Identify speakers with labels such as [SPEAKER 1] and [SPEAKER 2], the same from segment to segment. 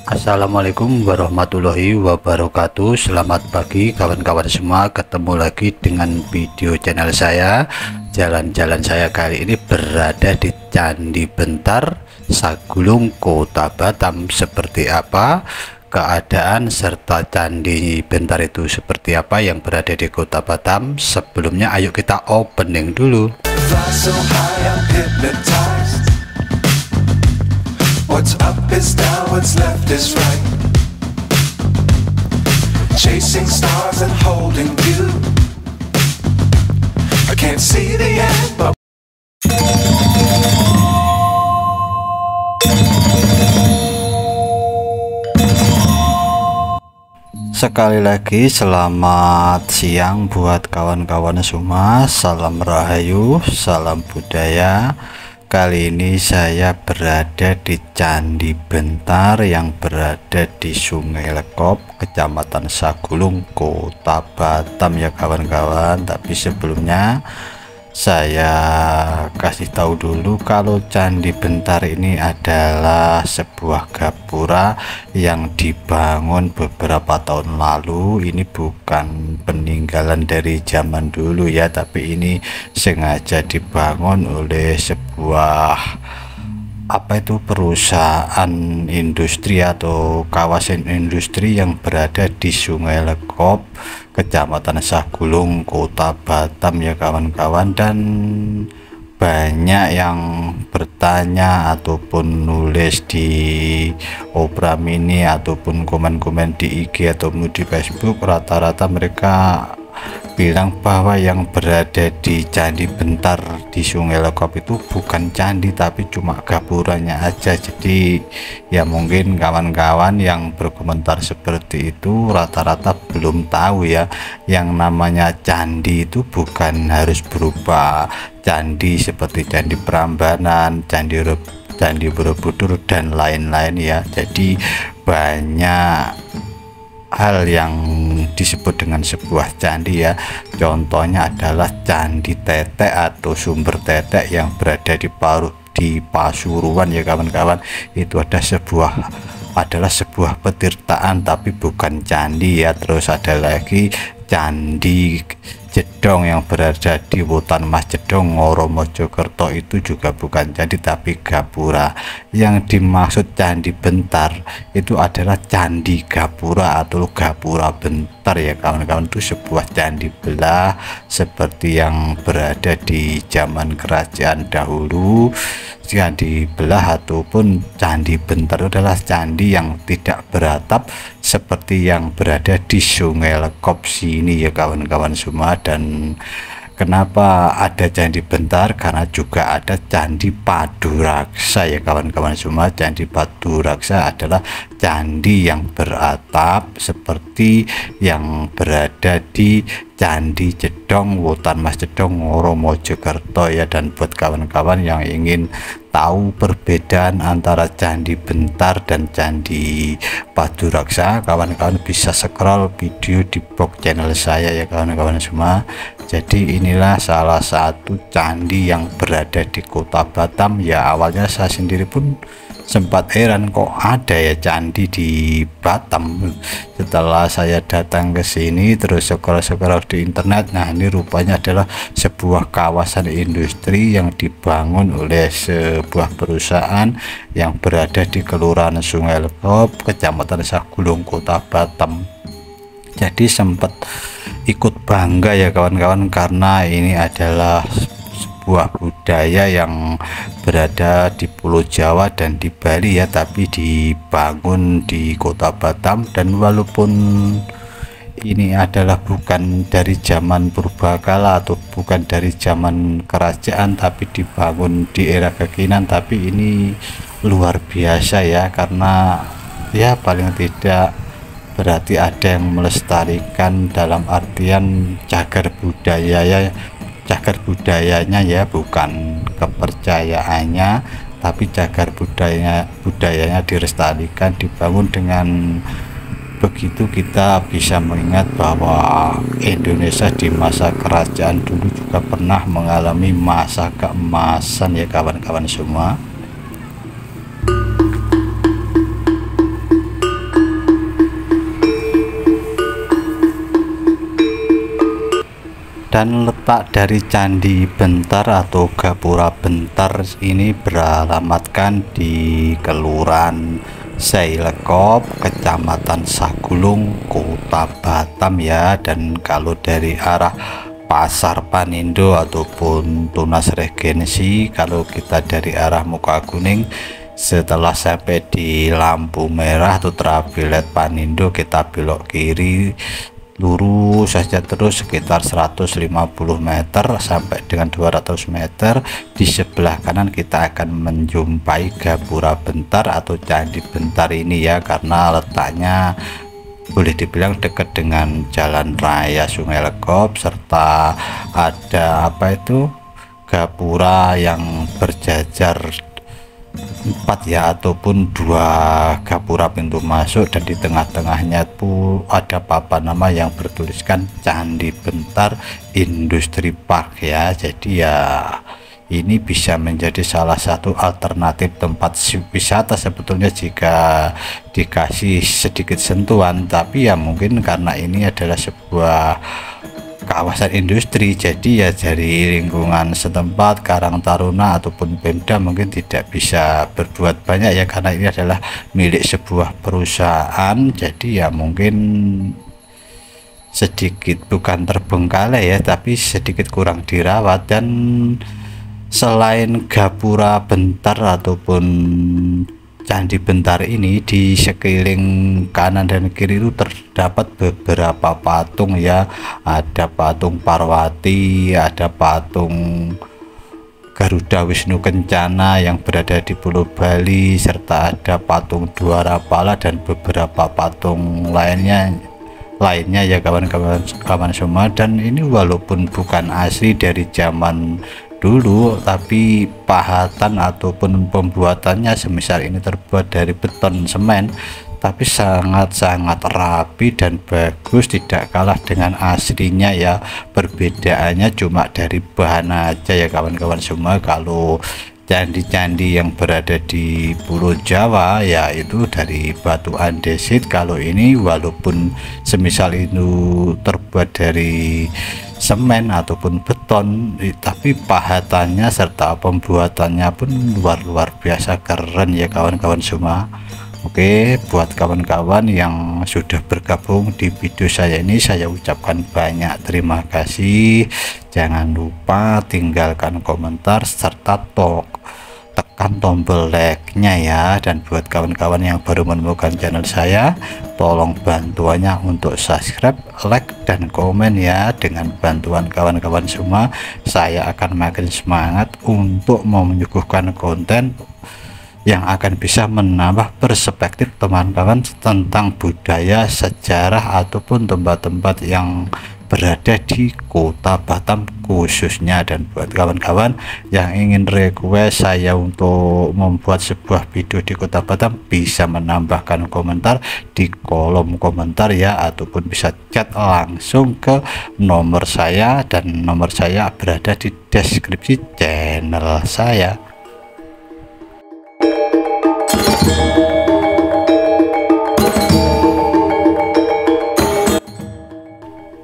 [SPEAKER 1] Assalamualaikum warahmatullahi wabarakatuh. Selamat pagi kawan-kawan semua, ketemu lagi dengan video channel saya. Jalan-jalan saya kali ini berada di Candi Bentar, Sagulung, Kota Batam. Seperti apa keadaan serta Candi Bentar itu seperti apa yang berada di Kota Batam? Sebelumnya ayo kita opening dulu.
[SPEAKER 2] What's up is down, what's left is right. Chasing stars and holding you. I can't see the end, but
[SPEAKER 1] sekali lagi selamat siang buat kawan-kawan semua. Salam rahayu, salam budaya. Kali ini saya berada di Candi Bentar yang berada di Sungai Lekop, Kecamatan Sagulung, Kota Batam ya kawan-kawan. Tapi sebelumnya saya kasih tahu dulu kalau Candi Bentar ini adalah sebuah gapura yang dibangun beberapa tahun lalu. Ini bukan peninggalan dari zaman dulu ya, tapi ini sengaja dibangun oleh sebuah perusahaan industri atau kawasan industri yang berada di Sungai Lekop, Kecamatan Sagulung, Kota Batam ya kawan-kawan. Dan banyak yang bertanya ataupun nulis di Opera Mini ataupun komen-komen di IG ataupun di Facebook, rata-rata mereka bilang bahwa yang berada di Candi Bentar di Sungai Lekop itu bukan candi tapi cuma gapuranya aja. Jadi ya mungkin kawan-kawan yang berkomentar seperti itu rata-rata belum tahu ya, yang namanya candi itu bukan harus berupa candi seperti Candi Prambanan, Candi Borobudur dan lain-lain ya. Jadi banyak hal yang disebut dengan sebuah candi ya. Contohnya adalah Candi Tetek atau Sumber Tetek yang berada di Pasuruan ya kawan-kawan. Itu adalah sebuah petirtaan tapi bukan candi ya. Terus ada lagi Candi Jedong yang berada di Wutan Mas Jedong, Ngoro, Mojokerto, itu juga bukan candi tapi gapura. Yang dimaksud Candi Bentar itu adalah Candi Gapura atau Gapura Bentar ya kawan-kawan. Itu sebuah candi belah seperti yang berada di zaman kerajaan dahulu. Candi belah ataupun Candi Bentar adalah candi yang tidak beratap seperti yang berada di Sungai Lekop sini ya kawan-kawan semua. Dan kenapa ada Candi Bentar? Karena juga ada Candi Paduraksa ya kawan-kawan semua. Candi Paduraksa adalah candi yang beratap seperti yang berada di Candi Jedong, Wutan Mas Jedong, Ngoro, Mojokerto ya. Dan buat kawan-kawan yang ingin tahu perbedaan antara Candi Bentar dan Candi Paduraksa, kawan-kawan bisa scroll video di box channel saya ya kawan-kawan semua. Jadi inilah salah satu candi yang berada di Kota Batam ya. Awalnya saya sendiri pun sempat heran kok ada ya candi di Batam. Setelah saya datang ke sini terus scroll di internet, nah ini rupanya adalah sebuah kawasan industri yang dibangun oleh sebuah perusahaan yang berada di Kelurahan Sungai Lekop, Kecamatan Sagulung, Kota Batam. Jadi sempat ikut bangga ya kawan-kawan karena ini adalah sebuah budaya yang berada di Pulau Jawa dan di Bali ya, tapi dibangun di Kota Batam. Dan walaupun ini adalah bukan dari zaman purbakala atau bukan dari zaman kerajaan tapi dibangun di era kekinian, tapi ini luar biasa ya, karena ya paling tidak berarti ada yang melestarikan dalam artian cagar budayanya ya, bukan kepercayaannya tapi cagar budayanya dilestarikan, dibangun. Dengan begitu kita bisa mengingat bahwa Indonesia di masa kerajaan dulu juga pernah mengalami masa keemasan ya kawan-kawan semua. Dan letak dari Candi Bentar atau Gapura Bentar ini beralamatkan di Kelurahan Sailekop, Kecamatan Sagulung, Kota Batam ya. Dan kalau dari arah Pasar Panindo ataupun Tunas Regensi, kalau kita dari arah Mukakuning, setelah sampai di lampu merah atau travelet Panindo, kita belok kiri lurus saja terus sekitar 150 meter sampai dengan 200 meter. Di sebelah kanan kita akan menjumpai Gapura Bentar atau Candi Bentar ini ya, karena letaknya boleh dibilang dekat dengan jalan raya Sungai Lekop, serta ada gapura yang berjajar 4 ya, ataupun 2 gapura pintu masuk, dan di tengah-tengahnya tuh ada papan nama yang bertuliskan Candi Bentar Industri Park ya. Jadi ya ini bisa menjadi salah satu alternatif tempat wisata sebetulnya jika dikasih sedikit sentuhan, tapi ya mungkin karena ini adalah sebuah kawasan industri, jadi ya dari lingkungan setempat, Karang Taruna ataupun Pemda mungkin tidak bisa berbuat banyak ya, karena ini adalah milik sebuah perusahaan. Jadi ya mungkin sedikit bukan terbengkalai ya, tapi sedikit kurang dirawat. Dan selain Gapura Bentar ataupun Candi Bentar ini, di sekeliling kanan dan kiri itu terdapat beberapa patung ya. Ada patung Parwati, ada patung Garuda Wisnu Kencana yang berada di Pulau Bali, serta ada patung Dwarapala dan beberapa patung lainnya ya kawan-kawan semua. Dan ini walaupun bukan asli dari zaman dulu, tapi pahatan ataupun pembuatannya semisal ini terbuat dari beton semen, tapi sangat-sangat rapi dan bagus, tidak kalah dengan aslinya ya. Perbedaannya cuma dari bahan aja ya kawan-kawan semua. Kalau candi-candi yang berada di Pulau Jawa ya itu dari batu andesit. Kalau ini walaupun semisal itu terbuat dari semen ataupun beton, tapi pahatannya serta pembuatannya pun luar biasa keren ya kawan-kawan semua. Oke, buat kawan-kawan yang sudah bergabung di video saya ini, saya ucapkan banyak terima kasih. Jangan lupa tinggalkan komentar serta tekan tombol like-nya ya. Dan buat kawan-kawan yang baru menemukan channel saya, tolong bantuannya untuk subscribe, like, dan komen ya. Dengan bantuan kawan-kawan semua, saya akan makin semangat untuk menyuguhkan konten yang akan bisa menambah perspektif teman-teman tentang budaya, sejarah, ataupun tempat-tempat yang berada di Kota Batam khususnya. Dan buat kawan-kawan yang ingin request saya untuk membuat sebuah video di Kota Batam, bisa menambahkan komentar di kolom komentar ya, ataupun bisa chat langsung ke nomor saya, dan nomor saya berada di deskripsi channel saya.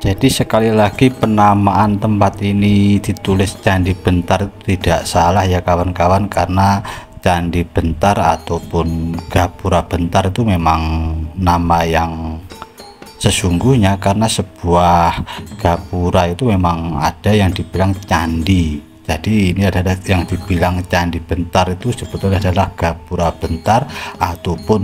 [SPEAKER 1] Jadi sekali lagi, penamaan tempat ini ditulis Candi Bentar tidak salah ya kawan-kawan, karena Candi Bentar ataupun Gapura Bentar itu memang nama yang sesungguhnya, karena sebuah gapura itu memang ada yang dibilang candi. Jadi ini adalah yang dibilang Candi Bentar itu sebetulnya adalah Gapura Bentar ataupun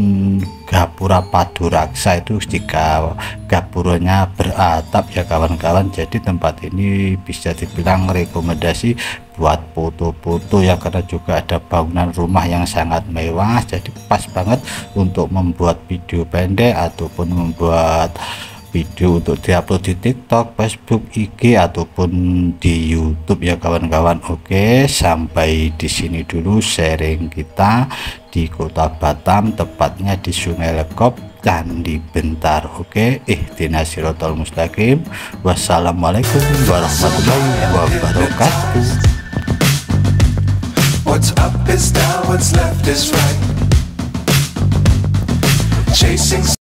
[SPEAKER 1] Gapura Paduraksa, itu jika gapuranya beratap ya kawan-kawan. Jadi tempat ini bisa dibilang rekomendasi buat foto-foto ya, karena juga ada bangunan rumah yang sangat mewah. Jadi pas banget untuk membuat video pendek ataupun membuat video untuk diupload di TikTok, Facebook, IG, ataupun di YouTube ya kawan-kawan. Oke, sampai di sini dulu sharing kita di Kota Batam, tepatnya di Sungai Lekop, Candi Bentar. Oke, ihdinas siratal mustaqim. Wassalamualaikum warahmatullahi wabarakatuh.
[SPEAKER 2] What's up is down, what's left is right. Chasing